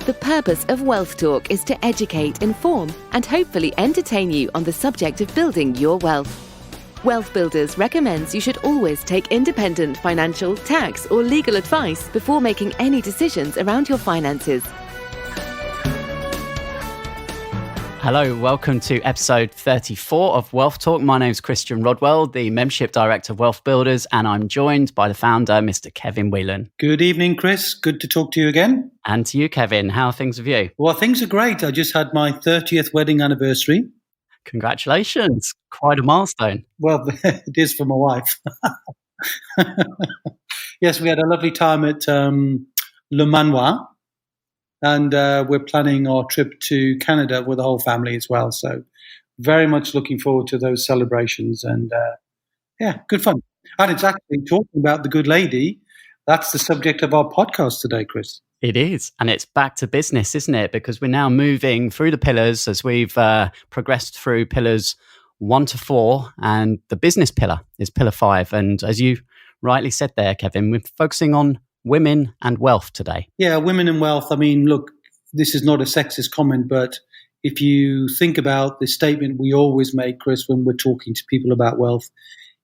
The purpose of Wealth Talk is to educate, inform, and hopefully entertain you on the subject of building your wealth. WealthBuilders recommends you should always take independent financial, tax, or legal advice before making any decisions around your finances. Hello, welcome to episode 34 of Wealth Talk. My name is Christian Rodwell, the Membership Director of WealthBuilders, and I'm joined by the founder, Mr. Kevin Whelan. Good evening, Chris. Good to talk to you again. And to you, Kevin. How are things with you? Well, things are great. I just had my 30th wedding anniversary. Congratulations. Quite a milestone. Well, it is for my wife. Yes, we had a lovely time at Le Manoir. And we're planning our trip to Canada with the whole family as well. So very much looking forward to those celebrations. And yeah, good fun. And it's actually talking about the good lady. That's the subject of our podcast today, Chris. It is. And it's back to business, isn't it? Because we're now moving through the pillars as we've progressed through pillars 1 to 4. And the business pillar is pillar 5. And as you rightly said there, Kevin, we're focusing on women and wealth today. Yeah, women and wealth. I mean, look, this is not a sexist comment, but if you think about the statement we always make, Chris, when we're talking to people about wealth,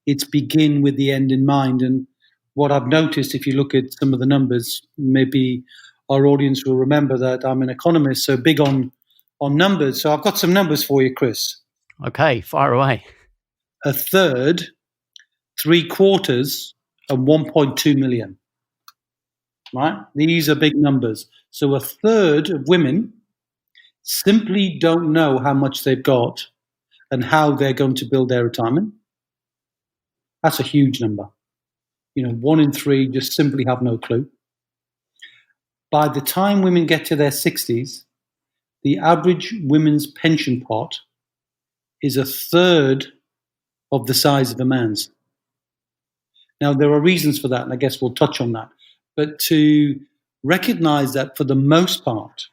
it's begin with the end in mind. And what I've noticed, if you look at some of the numbers, maybe our audience will remember that I'm an economist, so big on numbers. So I've got some numbers for you, Chris. Okay, fire away. A third, 3/4, and 1.2 million. Right? These are big numbers. So a third of women simply don't know how much they've got and how they're going to build their retirement. That's a huge number. 1 in 3 just simply have no clue. By the time women get to their 60s, the average women's pension pot is a third of the size of a man's. Now, there are reasons for that, and I guess we'll touch on that. But to recognize that for the most part,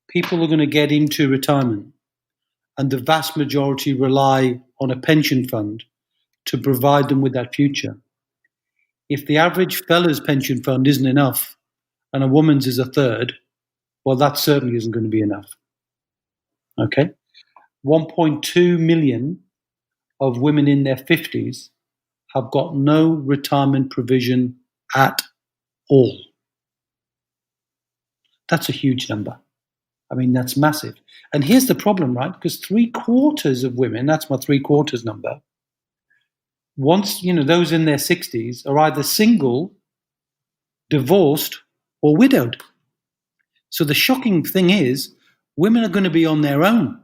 people are going to get into retirement and the vast majority rely on a pension fund to provide them with that future. If the average fella's pension fund isn't enough and a woman's is a third, well, that certainly isn't going to be enough. Okay? 1.2 million of women in their 50s have got no retirement provision at all. That's a huge number. I mean, that's massive. And here's the problem, right? Because 3/4 of women, that's my 3/4 number, once, those in their 60s are either single, divorced, or widowed. So the shocking thing is, women are going to be on their own.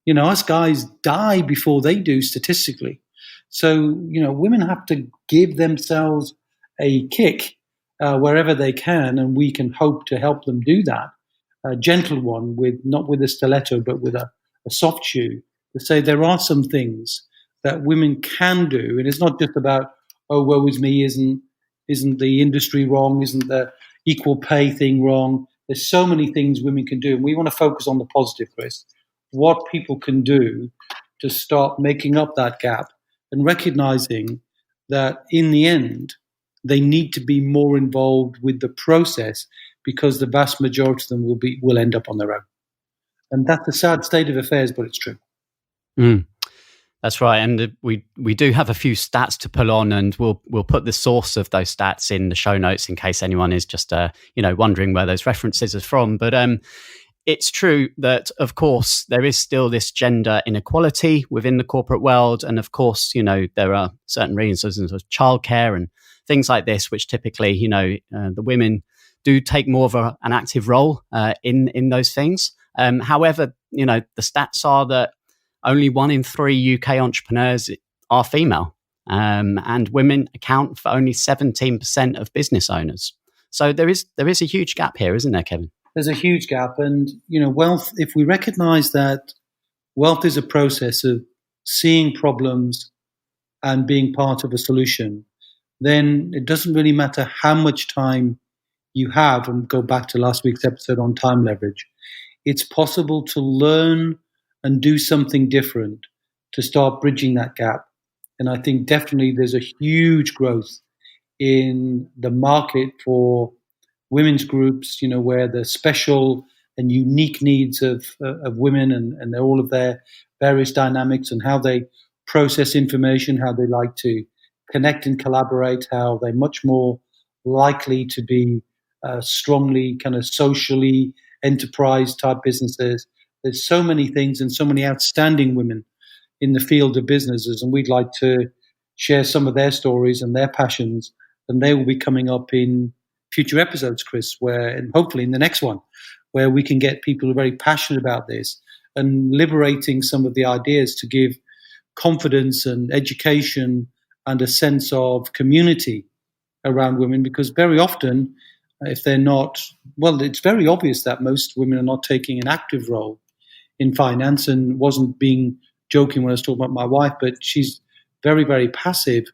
Us guys die before they do statistically. So, women have to give themselves a kick wherever they can, and we can hope to help them do that. A gentle one, not with a stiletto, but with a soft shoe, to say there are some things that women can do. And it's not just about, oh, woe is me, isn't the industry wrong, isn't the equal pay thing wrong. There's so many things women can do. And we want to focus on the positive, Chris. What people can do to start making up that gap and recognizing that in the end, they need to be more involved with the process because the vast majority of them will end up on their own. And that's a sad state of affairs, but it's true. That's right. And we do have a few stats to pull on, and we'll put the source of those stats in the show notes in case anyone is just wondering where those references are from. But it's true that, of course, there is still this gender inequality within the corporate world. And of course, there are certain reasons of childcare and things like this, which typically, the women do take more of an active role in those things. However, the stats are that only 1 in 3 UK entrepreneurs are female, and women account for only 17% of business owners. So there is a huge gap here, isn't there, Kevin? There's a huge gap. And, wealth, if we recognize that wealth is a process of seeing problems and being part of a solution, then it doesn't really matter how much time you have, and go back to last week's episode on time leverage. It's possible to learn and do something different to start bridging that gap. And I think definitely there's a huge growth in the market for women's groups, where the special and unique needs of women and all of their various dynamics and how they process information, how they like to connect and collaborate, how they're much more likely to be strongly kind of socially enterprise type businesses. There's so many things and so many outstanding women in the field of businesses, and we'd like to share some of their stories and their passions, and they will be coming up in future episodes, Chris, where, and hopefully in the next one, where we can get people who are very passionate about this and liberating some of the ideas to give confidence and education and a sense of community around women, because very often, if they're not, well, it's very obvious that most women are not taking an active role in finance, and wasn't being joking when I was talking about my wife, but she's very, very passive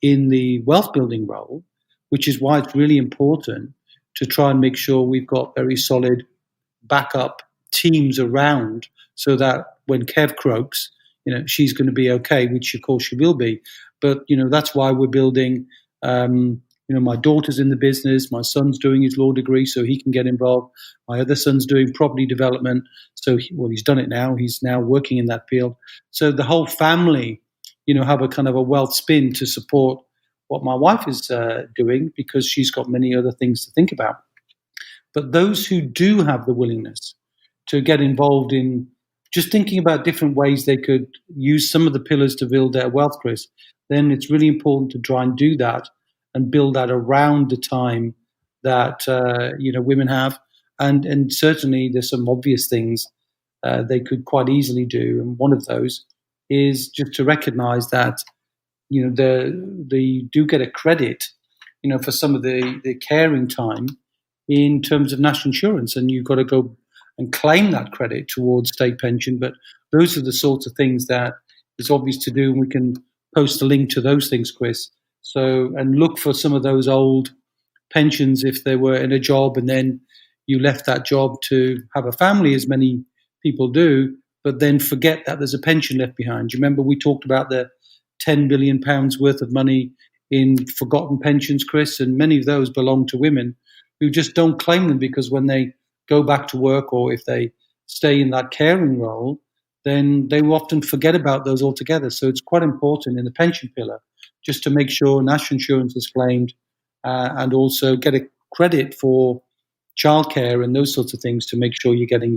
in the wealth building role, which is why it's really important to try and make sure we've got very solid backup teams around, so that when Kev croaks, she's going to be okay, which of course she will be. But, that's why we're building, my daughter's in the business, my son's doing his law degree so he can get involved. My other son's doing property development. So, he's done it now. He's now working in that field. So the whole family, have a kind of a wealth spin to support what my wife is doing, because she's got many other things to think about. But those who do have the willingness to get involved in just thinking about different ways they could use some of the pillars to build their wealth, Chris, then it's really important to try and do that and build that around the time that women have. And certainly there's some obvious things they could quite easily do. And one of those is just to recognize that they do get a credit, for some of the caring time in terms of national insurance, and you've got to go and claim that credit towards state pension. But those are the sorts of things that is obvious to do, and we can post a link to those things, Chris. So, and look for some of those old pensions if they were in a job and then you left that job to have a family, as many people do, but then forget that there's a pension left behind. Do you remember we talked about the £10 billion worth of money in forgotten pensions, Chris? And many of those belong to women who just don't claim them, because when they go back to work, or if they stay in that caring role, then they will often forget about those altogether. So it's quite important in the pension pillar just to make sure national insurance is claimed, and also get a credit for childcare and those sorts of things to make sure you're getting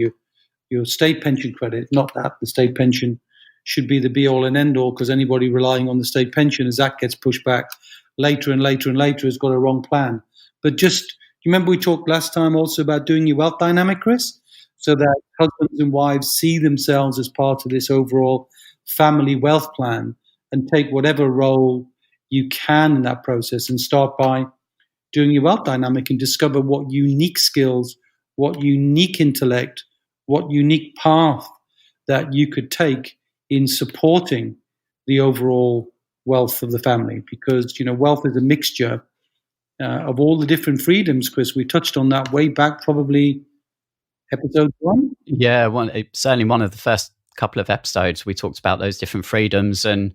your state pension credit. Not that the state pension should be the be-all and end-all, because anybody relying on the state pension, as that gets pushed back later and later and later, has got a wrong plan. But just, you remember we talked last time also about doing your wealth dynamic, Chris? So that husbands and wives see themselves as part of this overall family wealth plan, and take whatever role you can in that process, and start by doing your wealth dynamic and discover what unique skills, what unique intellect, what unique path that you could take in supporting the overall wealth of the family. Because, wealth is a mixture of all the different freedoms, Chris. We touched on that way back, probably episode 1. Yeah, certainly one of the first couple of episodes, we talked about those different freedoms, and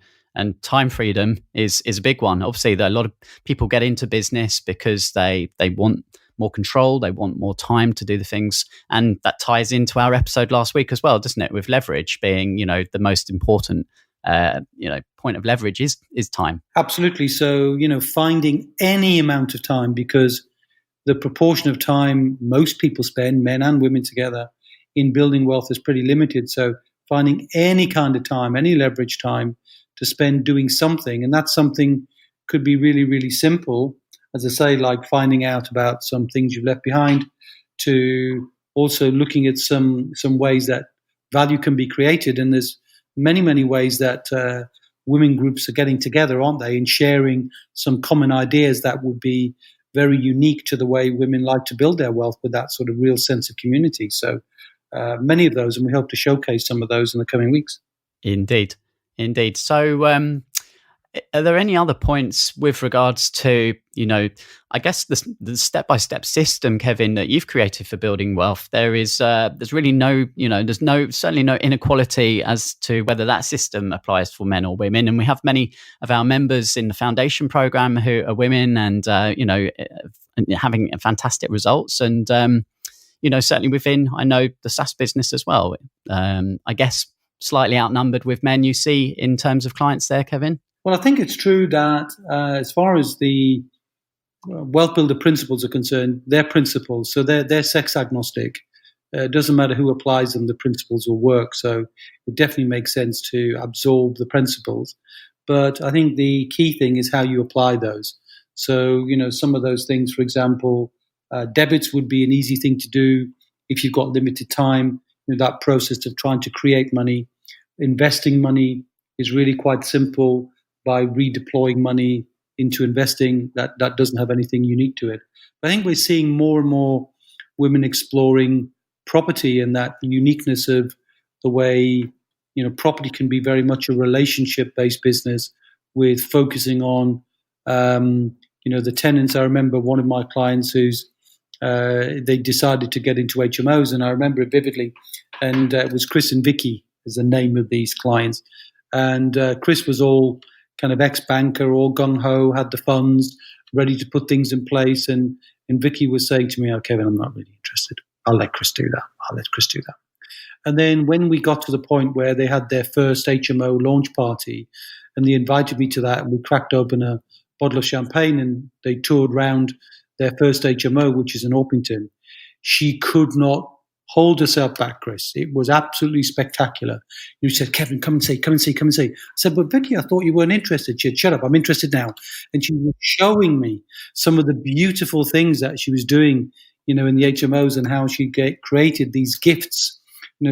time freedom is a big one. Obviously, there are a lot of people get into business because they want more control, they want more time to do the things, and that ties into our episode last week as well, doesn't it? With leverage being, the most important point of leverage is time. Absolutely. So, finding any amount of time, because the proportion of time most people spend, men and women together, in building wealth is pretty limited. So finding any kind of time, any leverage time to spend doing something, and that something could be really, really simple, as I say, like finding out about some things you've left behind, to also looking at some ways that value can be created. And there's many, many ways that women groups are getting together, aren't they, and sharing some common ideas that would be very unique to the way women like to build their wealth, with that sort of real sense of community. So many of those, and we hope to showcase some of those in the coming weeks. Indeed. So Are there any other points with regards to, I guess the step-by-step system, Kevin, that you've created for building wealth? There's really no, certainly no inequality as to whether that system applies for men or women. And we have many of our members in the foundation program who are women and, having fantastic results. And, certainly within, I know, the SaaS business as well. I guess slightly outnumbered with men, you see, in terms of clients there, Kevin? Well, I think it's true that as far as the wealth builder principles are concerned, they're principles, so they're sex agnostic. It doesn't matter who applies them, the principles will work. So it definitely makes sense to absorb the principles. But I think the key thing is how you apply those. So, some of those things, for example, debits would be an easy thing to do if you've got limited time. That process of trying to create money. Investing money is really quite simple by redeploying money into investing. That doesn't have anything unique to it. But I think we're seeing more and more women exploring property and that uniqueness of the way, property can be very much a relationship-based business with focusing on, the tenants. I remember one of my clients who's they decided to get into HMOs, and I remember it vividly. And it was Chris and Vicky is the name of these clients. And Chris was all kind of ex-banker, all gung-ho, had the funds, ready to put things in place. And Vicky was saying to me, "Oh, Kevin, I'm not really interested. I'll let Chris do that. And then when we got to the point where they had their first HMO launch party, and they invited me to that, and we cracked open a bottle of champagne, and they toured round their first HMO, which is in Orpington, she could not hold herself back, Chris. It was absolutely spectacular. You said, "Kevin, come and see. I said, "But Vicky, I thought you weren't interested." She said, "Shut up, I'm interested now." And she was showing me some of the beautiful things that she was doing, in the HMOs, and how she created these gifts,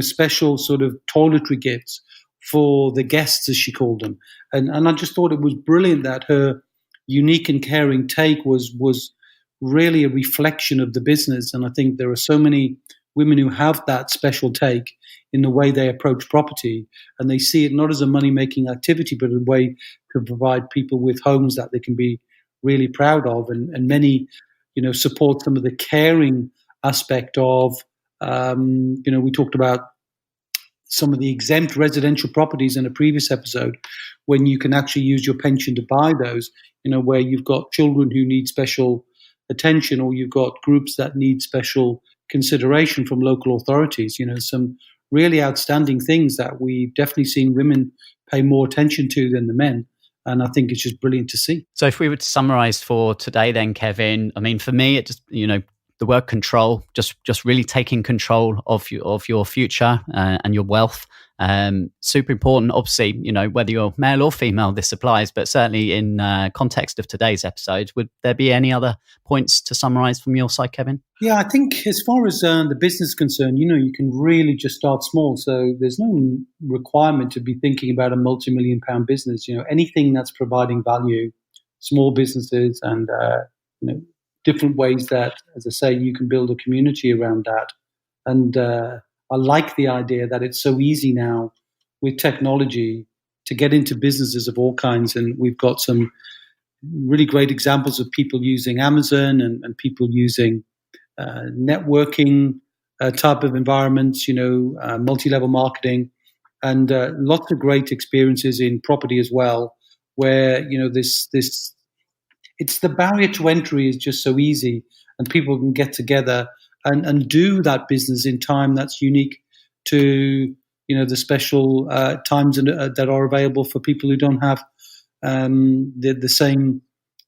special sort of toiletry gifts for the guests, as she called them. And I just thought it was brilliant that her unique and caring take was really a reflection of the business. And I think there are so many women who have that special take in the way they approach property, and they see it not as a money-making activity, but a way to provide people with homes that they can be really proud of. And many, support some of the caring aspect of, we talked about some of the exempt residential properties in a previous episode, when you can actually use your pension to buy those, where you've got children who need special attention, or you've got groups that need special consideration from local authorities. Some really outstanding things that we've definitely seen women pay more attention to than the men. And I think it's just brilliant to see. So if we were to summarize for today then, Kevin, I mean, for me, it just, the word control, just really taking control of your future and your wealth. Super important. Obviously, whether you're male or female, this applies, but certainly in context of today's episode, would there be any other points to summarize from your side, Kevin? Yeah, I think as far as the business is concerned, you can really just start small. So there's no requirement to be thinking about a multi-million-pound business. Anything that's providing value, small businesses, and different ways that, as I say, you can build a community around that. And I like the idea that it's so easy now with technology to get into businesses of all kinds. And we've got some really great examples of people using Amazon and people using networking type of environments, multi-level marketing, and lots of great experiences in property as well, where, this it's the barrier to entry is just so easy, and people can get together and do that business in time that's unique to the special times that are available for people who don't have the same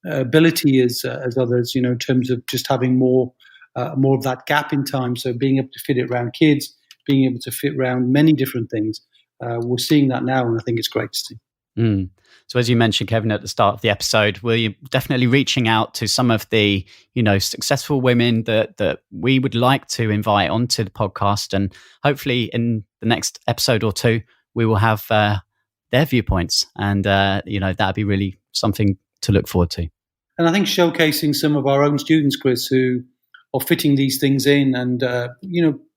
ability as others. In terms of just having more of that gap in time. So being able to fit it around kids, being able to fit around many different things. We're seeing that now, and I think it's great to see. Mm. So as you mentioned, Kevin, at the start of the episode, we're definitely reaching out to some of the, successful women that we would like to invite onto the podcast. And hopefully in the next episode or two, we will have their viewpoints. And, that'd be really something to look forward to. And I think showcasing some of our own students, Chris, who are fitting these things in and,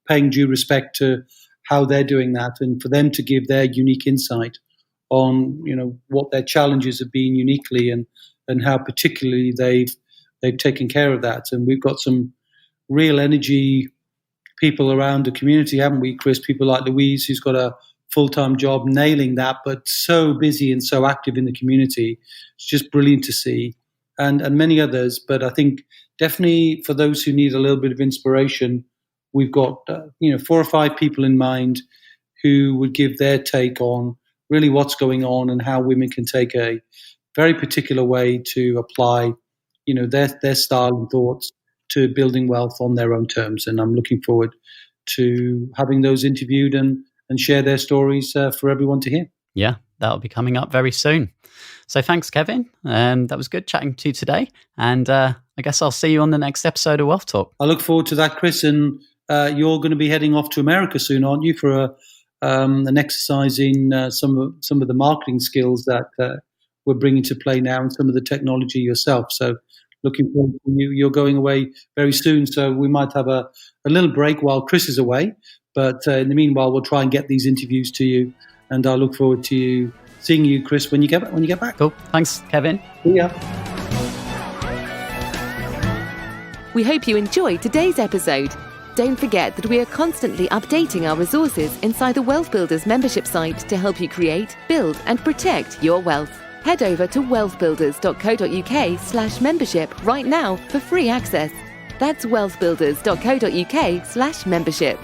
paying due respect to how they're doing that, and for them to give their unique insight on what their challenges have been uniquely and how particularly they've taken care of that. And we've got some real energy people around the community, haven't we, Chris? People like Louise, who's got a full-time job nailing that, but so busy and so active in the community. It's just brilliant to see. And many others. But I think definitely for those who need a little bit of inspiration, we've got 4 or 5 people in mind who would give their take on really what's going on and how women can take a very particular way to apply their style and thoughts to building wealth on their own terms. And I'm looking forward to having those interviewed and share their stories for everyone to hear. Yeah, that'll be coming up very soon. So thanks, Kevin. That was good chatting to you today. And I guess I'll see you on the next episode of Wealth Talk. I look forward to that, Chris. And you're going to be heading off to America soon, aren't you, for an exercise in some of the marketing skills that we're bringing to play now and some of the technology yourself. So looking forward to you. You're going away very soon, so we might have a little break while Chris is away. But in the meanwhile, we'll try and get these interviews to you. And I look forward to seeing you, Chris, when you get back. Cool. Thanks, Kevin. See ya. We hope you enjoyed today's episode. Don't forget that we are constantly updating our resources inside the WealthBuilders membership site to help you create, build, and protect your wealth. Head over to wealthbuilders.co.uk/membership right now for free access. That's wealthbuilders.co.uk/membership.